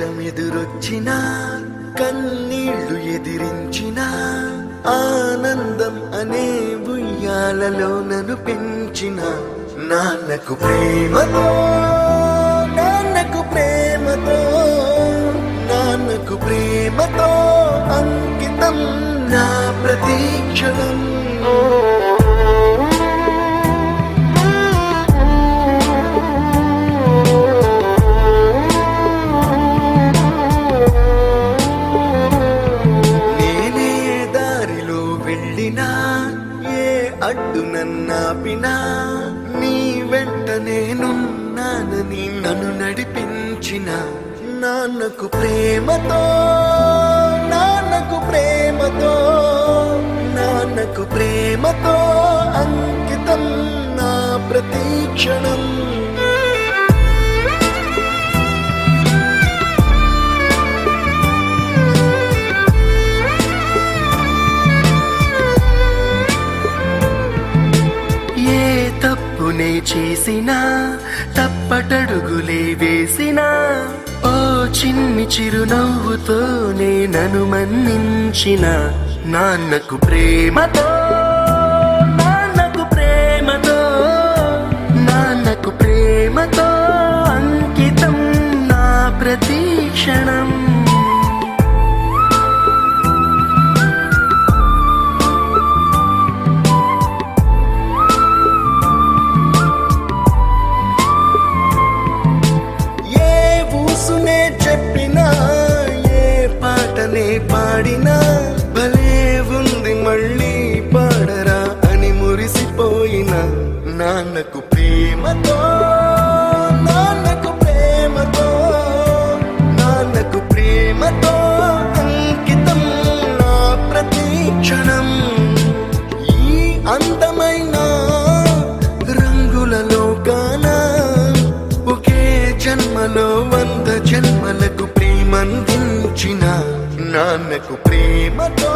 కష్టమెదురొచ్చినా కన్నీళ్లు ఎదిరించినా ఆనందం అనే ఉయ్యాలలో నన్ను పెంచిన నాన్నకు ప్రేమతో నాన్నకు ప్రేమతో నాన్నకు ప్రేమతో అంకితం నా ప్రతీక్షణం. ఏ అడ్డు నన్నాపినా నీ వెంట నేనున్నానని నన్ను నడిపించిన నాన్నకు ప్రేమతో నాన్నకు ప్రేమతో నాన్నకు ప్రేమతో అంకితం నా ప్రతీక్షణం. తప్పునే చేసినా తప్పటడుగులే వేసినా ఓ చిన్ని చిరునవ్వుతోనే నన్ను మన్నించిన నాన్నకు ప్రేమతో నాన్నకు ప్రేమతో నాన్నకు ప్రేమతో అంకితం నా ప్రతీక్షణం. చెప్పినా ఏ పాటనే పాడినా భలే ఉంది మళ్ళీ పాడరా అని మురిసిపోయిన నాన్నకు ప్రేమతో నాన్నకు ప్రేమతో నాన్నకు ప్రేమతో అంకితం నా ప్రతీక్షణం. ఈ అందమైన రంగుల లోకాన ఒకే జన్మలో 100 జన్మలకు ప్రేమందించిన నాన్నకు ప్రేమతో